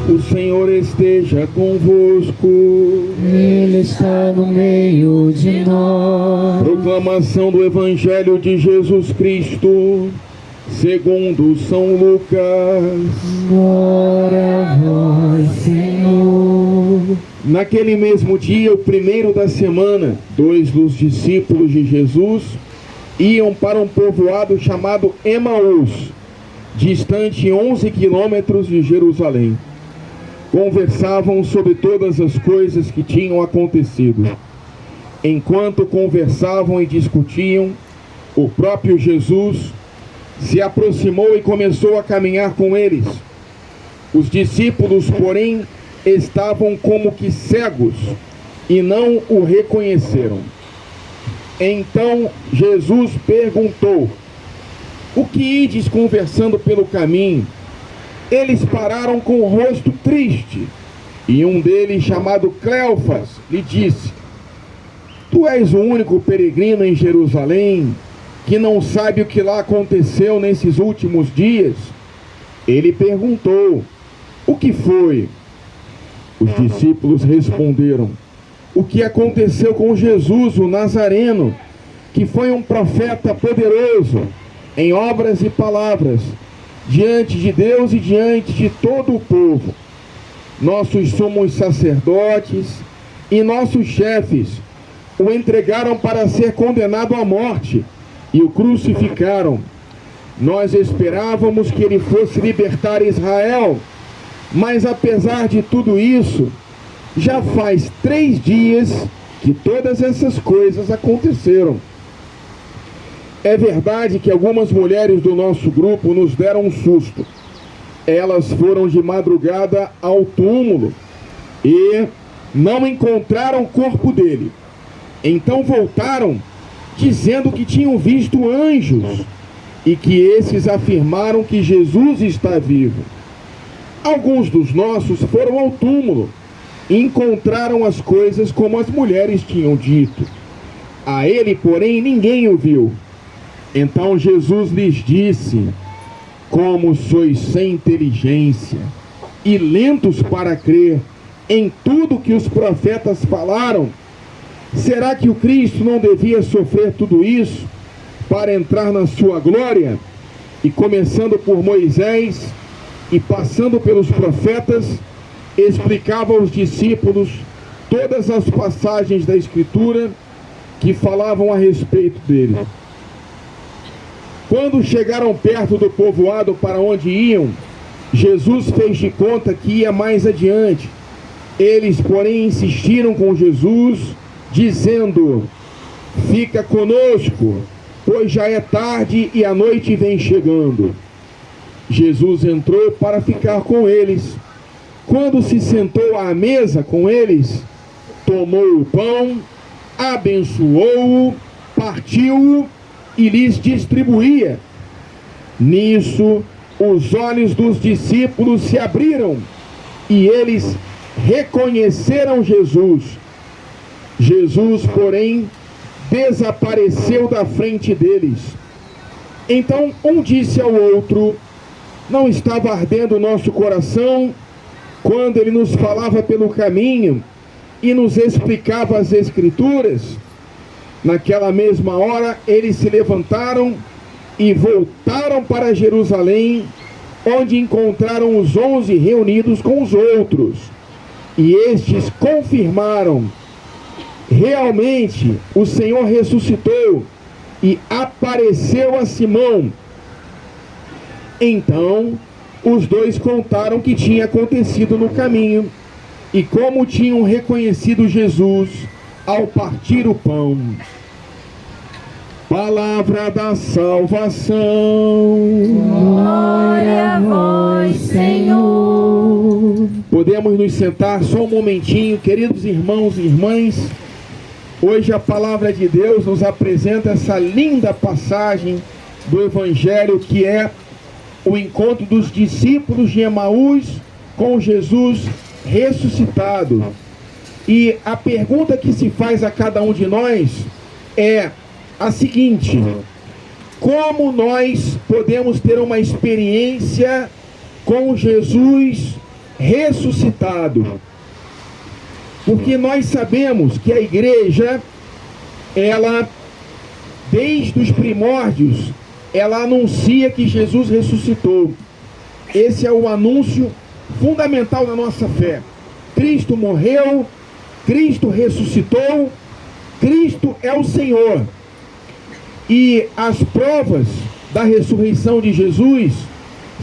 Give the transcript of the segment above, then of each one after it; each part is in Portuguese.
O Senhor esteja convosco. Ele está no meio de nós. Proclamação do Evangelho de Jesus Cristo, segundo São Lucas. Glória a vós, Senhor. Naquele mesmo dia, o primeiro da semana, 2 dos discípulos de Jesus iam para um povoado chamado Emaús, distante 11 quilômetros de Jerusalém. Conversavam sobre todas as coisas que tinham acontecido. Enquanto conversavam e discutiam, o próprio Jesus se aproximou e começou a caminhar com eles. Os discípulos, porém, estavam como que cegos e não o reconheceram. Então Jesus perguntou: o que ides conversando pelo caminho? Eles pararam com o rosto triste, e um deles, chamado Cleofas, lhe disse: tu és o único peregrino em Jerusalém que não sabe o que lá aconteceu nesses últimos dias? Ele perguntou: o que foi? Os discípulos responderam: o que aconteceu com Jesus, o Nazareno, que foi um profeta poderoso em obras e palavras, diante de Deus e diante de todo o povo. Nossos sumos sacerdotes e nossos chefes o entregaram para ser condenado à morte e o crucificaram. Nós esperávamos que ele fosse libertar Israel, mas apesar de tudo isso, já faz 3 dias que todas essas coisas aconteceram. É verdade que algumas mulheres do nosso grupo nos deram um susto. Elas foram de madrugada ao túmulo e não encontraram o corpo dele. Então voltaram dizendo que tinham visto anjos e que esses afirmaram que Jesus está vivo. Alguns dos nossos foram ao túmulo e encontraram as coisas como as mulheres tinham dito. A ele, porém, ninguém o viu. Então Jesus lhes disse: como sois sem inteligência e lentos para crer em tudo que os profetas falaram. Será que o Cristo não devia sofrer tudo isso para entrar na sua glória? E começando por Moisés e passando pelos profetas, explicava aos discípulos todas as passagens da Escritura que falavam a respeito dele. Quando chegaram perto do povoado para onde iam, Jesus fez de conta que ia mais adiante. Eles, porém, insistiram com Jesus, dizendo: fica conosco, pois já é tarde e a noite vem chegando. Jesus entrou para ficar com eles. Quando se sentou à mesa com eles, tomou o pão, abençoou-o, partiu-o e lhes distribuía. Nisso, os olhos dos discípulos se abriram e eles reconheceram Jesus. Jesus, porém, desapareceu da frente deles. Então um disse ao outro: não estava ardendo o nosso coração quando ele nos falava pelo caminho e nos explicava as Escrituras? Naquela mesma hora, eles se levantaram e voltaram para Jerusalém, onde encontraram os 11 reunidos com os outros. E estes confirmaram: realmente o Senhor ressuscitou e apareceu a Simão. Então, os dois contaram o que tinha acontecido no caminho e como tinham reconhecido Jesus ao partir o pão. Palavra da salvação. Glória a vós, Senhor. Podemos nos sentar só um momentinho, queridos irmãos e irmãs. Hoje a palavra de Deus nos apresenta essa linda passagem do Evangelho, que é o encontro dos discípulos de Emaús com Jesus ressuscitado. E a pergunta que se faz a cada um de nós é a seguinte: como nós podemos ter uma experiência com Jesus ressuscitado. Porque nós sabemos que a igreja, ela, desde os primórdios, ela anuncia que Jesus ressuscitou. Esse é o anúncio fundamental da nossa fé. Cristo morreu, Cristo ressuscitou, Cristo é o Senhor. E as provas da ressurreição de Jesus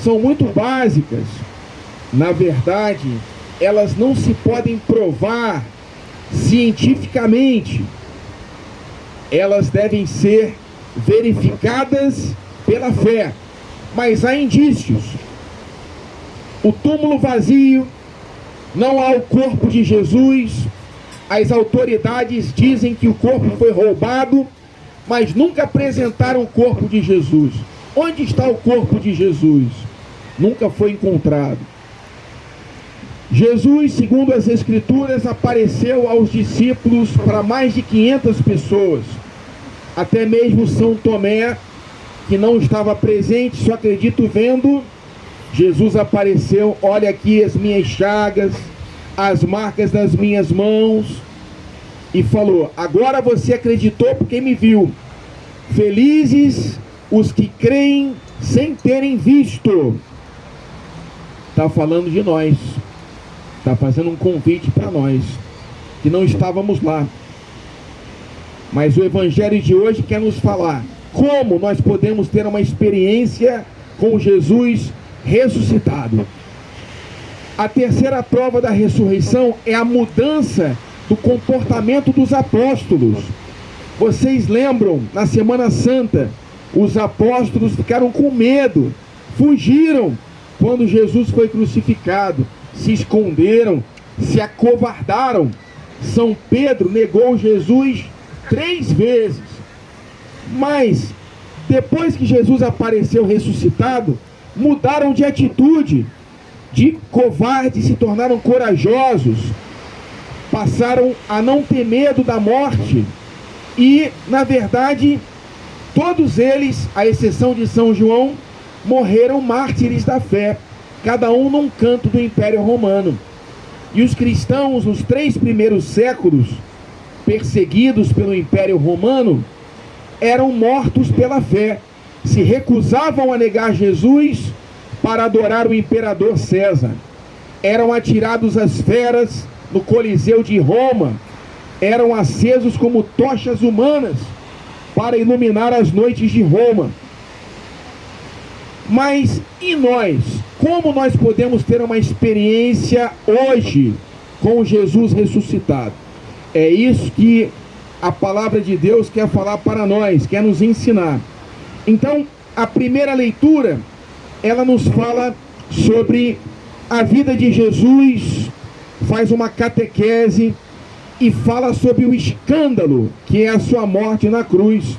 são muito básicas. Na verdade, elas não se podem provar cientificamente. Elas devem ser verificadas pela fé. Mas há indícios. O túmulo vazio, não há o corpo de Jesus. As autoridades dizem que o corpo foi roubado, mas nunca apresentaram o corpo de Jesus. Onde está o corpo de Jesus? Nunca foi encontrado. Jesus, segundo as Escrituras, apareceu aos discípulos para mais de 500 pessoas. Até mesmo São Tomé, que não estava presente, só acredito vendo. Jesus apareceu, olha aqui as minhas chagas, as marcas das minhas mãos, e falou: agora você acreditou porque me viu. Felizes os que creem sem terem visto. Está falando de nós, está fazendo um convite para nós, que não estávamos lá. Mas o Evangelho de hoje quer nos falar como nós podemos ter uma experiência com Jesus ressuscitado. A terceira prova da ressurreição é a mudança do comportamento dos apóstolos. Vocês lembram, na Semana Santa, os apóstolos ficaram com medo, fugiram quando Jesus foi crucificado, se esconderam, se acovardaram. São Pedro negou Jesus 3 vezes. Mas, depois que Jesus apareceu ressuscitado, mudaram de atitude. De covardes se tornaram corajosos. Passaram a não ter medo da morte. E, na verdade, todos eles, à exceção de São João, morreram mártires da fé, cada um num canto do Império Romano. E os cristãos, nos 3 primeiros séculos, perseguidos pelo Império Romano, eram mortos pela fé. Se recusavam a negar Jesus para adorar o imperador César. Eram atirados às feras no Coliseu de Roma. Eram acesos como tochas humanas para iluminar as noites de Roma. Mas e nós? Como nós podemos ter uma experiência hoje com Jesus ressuscitado? É isso que a palavra de Deus quer falar para nós, quer nos ensinar. Então, a primeira leitura, ela nos fala sobre a vida de Jesus, faz uma catequese e fala sobre o escândalo que é a sua morte na cruz.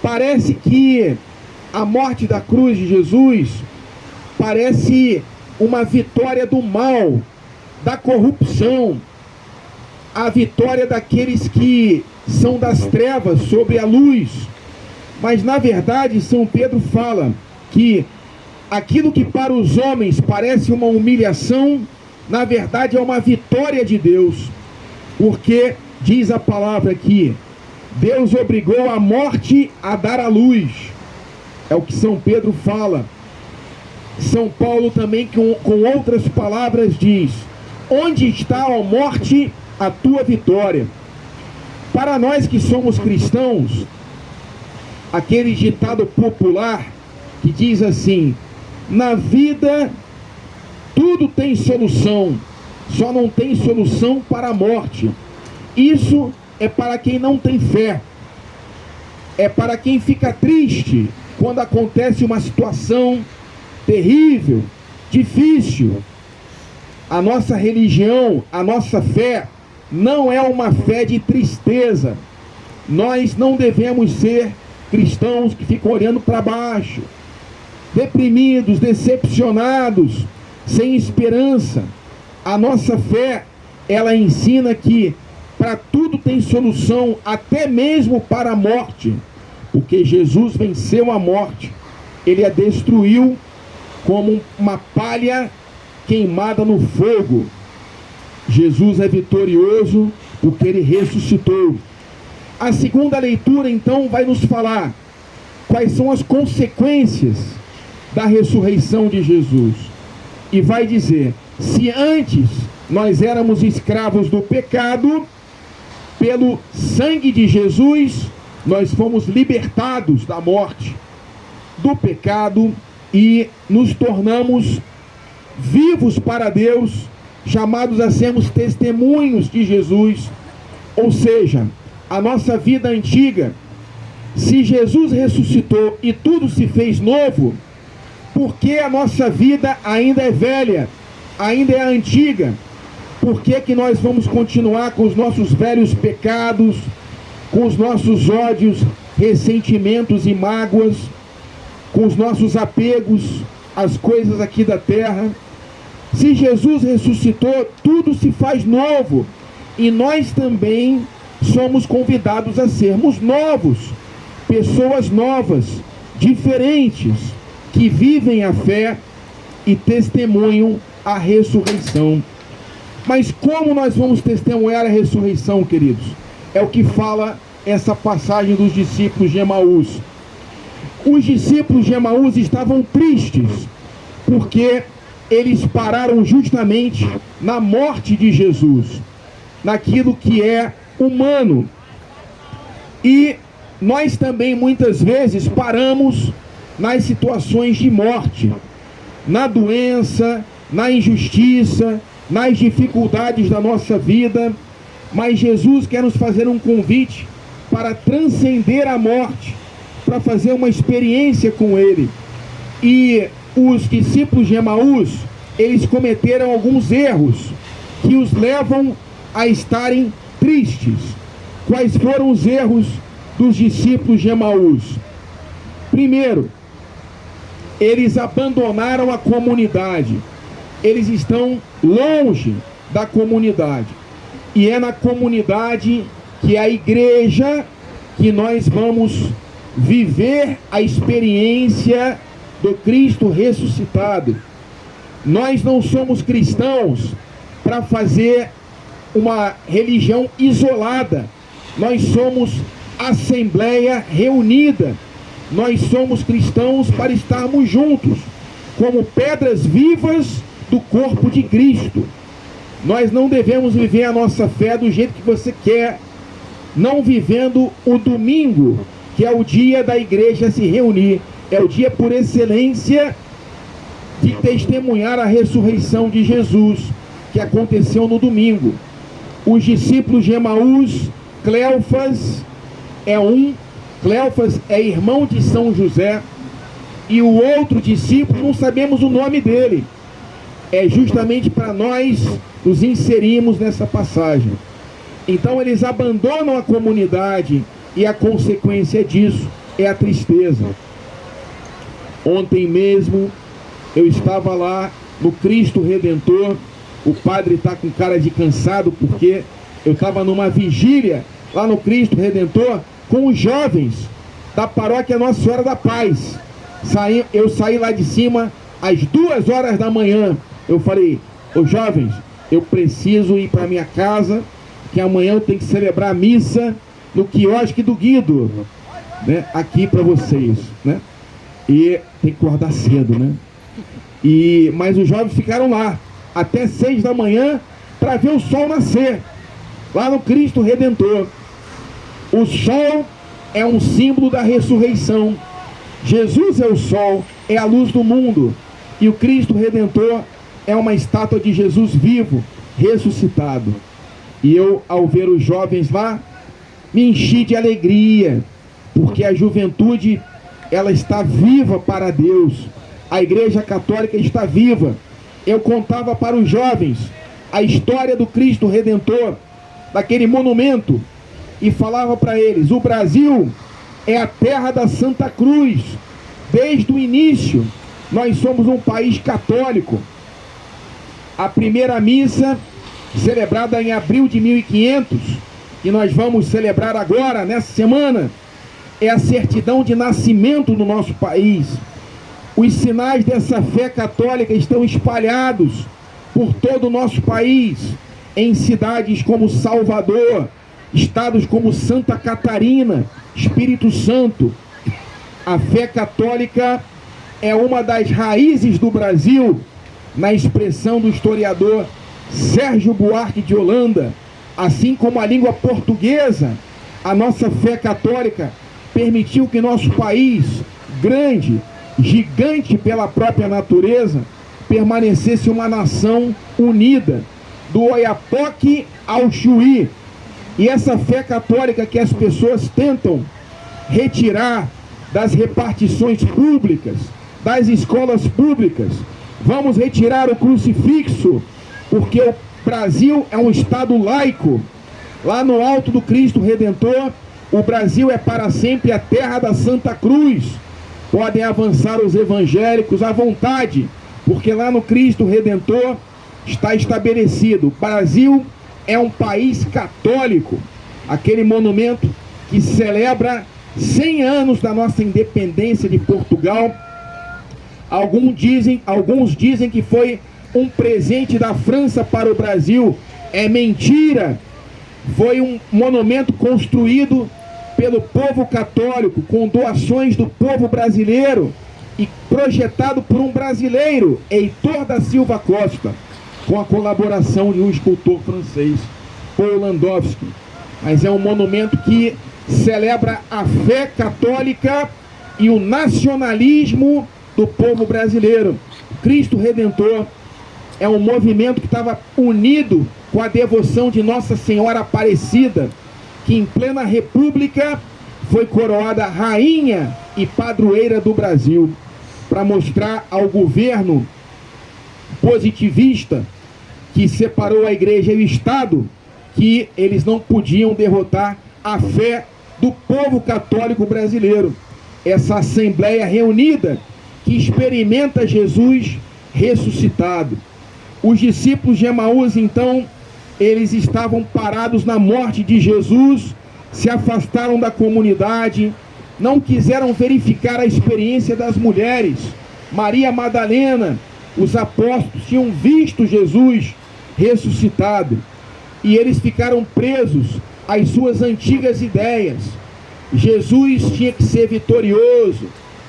Parece que a morte da cruz de Jesus parece uma vitória do mal, da corrupção, a vitória daqueles que são das trevas sobre a luz. Mas na verdade São Pedro fala que aquilo que para os homens parece uma humilhação, na verdade é uma vitória de Deus, porque diz a palavra que Deus obrigou a morte a dar a luz. É o que São Pedro fala. São Paulo também com outras palavras diz: onde está, ó morte, a tua vitória? Para nós que somos cristãos, aquele ditado popular que diz assim: na vida tudo tem solução, só não tem solução para a morte. Isso é para quem não tem fé, é para quem fica triste quando acontece uma situação terrível, difícil. A nossa religião, a nossa fé, não é uma fé de tristeza. Nós não devemos ser cristãos que ficam olhando para baixo, deprimidos, decepcionados, sem esperança. A nossa fé, ela ensina que para tudo tem solução, até mesmo para a morte, porque Jesus venceu a morte. Ele a destruiu como uma palha queimada no fogo. Jesus é vitorioso porque ele ressuscitou. A segunda leitura, então, vai nos falar quais são as consequências da ressurreição de Jesus. E vai dizer: se antes nós éramos escravos do pecado, pelo sangue de Jesus, nós fomos libertados da morte, do pecado, e nos tornamos vivos para Deus, chamados a sermos testemunhos de Jesus. Ou seja, a nossa vida antiga, se Jesus ressuscitou e tudo se fez novo, por que a nossa vida ainda é velha, ainda é antiga? Por que que nós vamos continuar com os nossos velhos pecados, com os nossos ódios, ressentimentos e mágoas, com os nossos apegos às coisas aqui da terra? Se Jesus ressuscitou, tudo se faz novo, e nós também somos convidados a sermos novos, pessoas novas, diferentes, que vivem a fé e testemunham a ressurreição. Mas como nós vamos testemunhar a ressurreição, queridos? É o que fala essa passagem dos discípulos de Emaús. Os discípulos de Emaús estavam tristes, porque eles pararam justamente na morte de Jesus, naquilo que é humano. E nós também muitas vezes paramos nas situações de morte, na doença, na injustiça, nas dificuldades da nossa vida. Mas Jesus quer nos fazer um convite para transcender a morte, para fazer uma experiência com Ele. E os discípulos de Emaús, eles cometeram alguns erros que os levam a estarem tristes. Quais foram os erros dos discípulos de Emaús? Primeiro, eles abandonaram a comunidade. Eles estão longe da comunidade. E é na comunidade, que é a igreja, que nós vamos viver a experiência do Cristo ressuscitado. Nós não somos cristãos para fazer uma religião isolada. Nós somos assembleia reunida. Nós somos cristãos para estarmos juntos, como pedras vivas do corpo de Cristo. Nós não devemos viver a nossa fé do jeito que você quer, não vivendo o domingo, que é o dia da igreja se reunir. É o dia por excelência de testemunhar a ressurreição de Jesus, que aconteceu no domingo. Os discípulos de Emaús, Cleofas é irmão de São José, e o outro discípulo, não sabemos o nome dele. É justamente para nós nos inserirmos nessa passagem. Então eles abandonam a comunidade, e a consequência disso é a tristeza. Ontem mesmo eu estava lá no Cristo Redentor. O padre está com cara de cansado, porque eu estava numa vigília lá no Cristo Redentor com os jovens da paróquia Nossa Senhora da Paz. Eu saí lá de cima às 2 horas da manhã. Eu falei: ô jovens, eu preciso ir para minha casa, que amanhã eu tenho que celebrar a missa no quiosque do Guido, né, aqui para vocês, né? E tem que acordar cedo, né? Mas os jovens ficaram lá até 6 da manhã para ver o sol nascer lá no Cristo Redentor. O sol é um símbolo da ressurreição. Jesus é o sol, é a luz do mundo, e o Cristo Redentor é uma estátua de Jesus vivo, ressuscitado. E eu, ao ver os jovens lá, me enchi de alegria, porque a juventude, ela está viva para Deus. A Igreja Católica está viva. Eu contava para os jovens a história do Cristo Redentor, daquele monumento, e falava para eles: o Brasil é a terra da Santa Cruz. Desde o início, nós somos um país católico. A primeira missa, celebrada em abril de 1500, que nós vamos celebrar agora, nessa semana, é a certidão de nascimento no nosso país. Os sinais dessa fé católica estão espalhados por todo o nosso país, em cidades como Salvador, estados como Santa Catarina, Espírito Santo. A fé católica é uma das raízes do Brasil, na expressão do historiador Sérgio Buarque de Holanda. Assim como a língua portuguesa, a nossa fé católica permitiu que nosso país, grande, gigante pela própria natureza, permanecesse uma nação unida, do Oiapoque ao Chuí. E essa fé católica que as pessoas tentam retirar das repartições públicas, das escolas públicas, vamos retirar o crucifixo, porque o Brasil é um estado laico. Lá no alto do Cristo Redentor, o Brasil é para sempre a terra da Santa Cruz. Podem avançar os evangélicos à vontade, porque lá no Cristo Redentor está estabelecido: o Brasil é um país católico. Aquele monumento que celebra 100 anos da nossa independência de Portugal. Alguns dizem que foi um presente da França para o Brasil. É mentira. Foi um monumento construído pelo povo católico, com doações do povo brasileiro e projetado por um brasileiro, Heitor da Silva Costa, com a colaboração de um escultor francês, Paul Landowski. Mas é um monumento que celebra a fé católica e o nacionalismo do povo brasileiro. Cristo Redentor é um movimento que estava unido com a devoção de Nossa Senhora Aparecida, que em plena república foi coroada rainha e padroeira do Brasil, para mostrar ao governo positivista que separou a igreja e o Estado que eles não podiam derrotar a fé do povo católico brasileiro. Essa assembleia reunida que experimenta Jesus ressuscitado. Os discípulos de Emaús, então, eles estavam parados na morte de Jesus, se afastaram da comunidade, não quiseram verificar a experiência das mulheres. Maria Madalena, os apóstolos tinham visto Jesus ressuscitado, e eles ficaram presos às suas antigas ideias. Jesus tinha que ser vitorioso,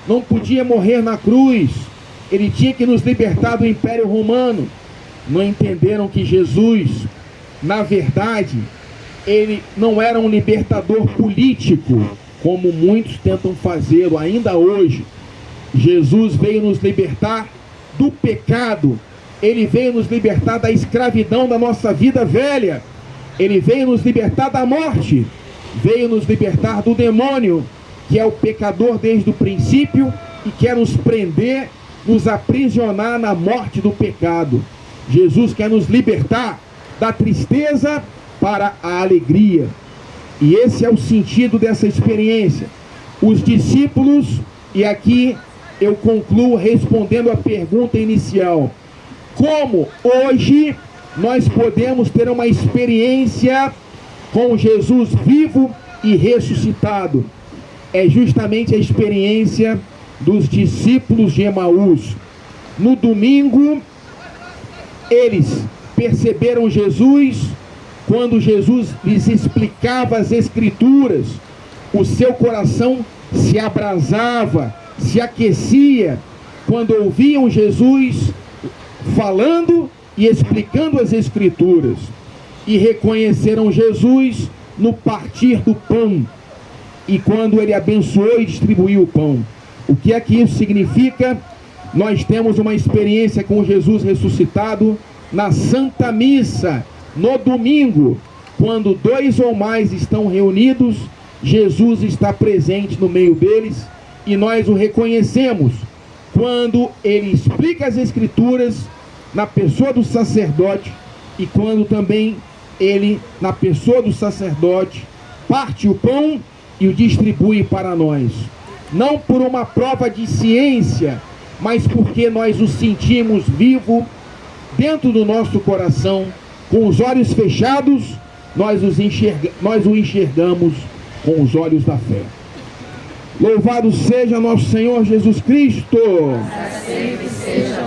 não podia morrer na cruz, ele tinha que nos libertar do Império Romano. Não entenderam que Jesus, na verdade, ele não era um libertador político, como muitos tentam fazê-lo ainda hoje. Jesus veio nos libertar do pecado, ele veio nos libertar da escravidão da nossa vida velha, ele veio nos libertar da morte, veio nos libertar do demônio, que é o pecador desde o princípio e quer nos prender, nos aprisionar na morte do pecado. Jesus quer nos libertar da tristeza para a alegria. E esse é o sentido dessa experiência. Os discípulos, e aqui eu concluo respondendo a pergunta inicial: como hoje nós podemos ter uma experiência com Jesus vivo e ressuscitado? É justamente a experiência dos discípulos de Emaús. No domingo, eles perceberam Jesus quando Jesus lhes explicava as Escrituras. O seu coração se abrasava, se aquecia quando ouviam Jesus falando e explicando as Escrituras. E reconheceram Jesus no partir do pão e quando ele abençoou e distribuiu o pão. O que é que isso significa? Nós temos uma experiência com Jesus ressuscitado na Santa Missa, no domingo, quando 2 ou mais estão reunidos, Jesus está presente no meio deles, e nós o reconhecemos quando ele explica as Escrituras na pessoa do sacerdote, e quando também ele, na pessoa do sacerdote, parte o pão e o distribui para nós. Não por uma prova de ciência, mas porque nós o sentimos vivo dentro do nosso coração, com os olhos fechados, nós o enxergamos com os olhos da fé. Louvado seja nosso Senhor Jesus Cristo! Para sempre seja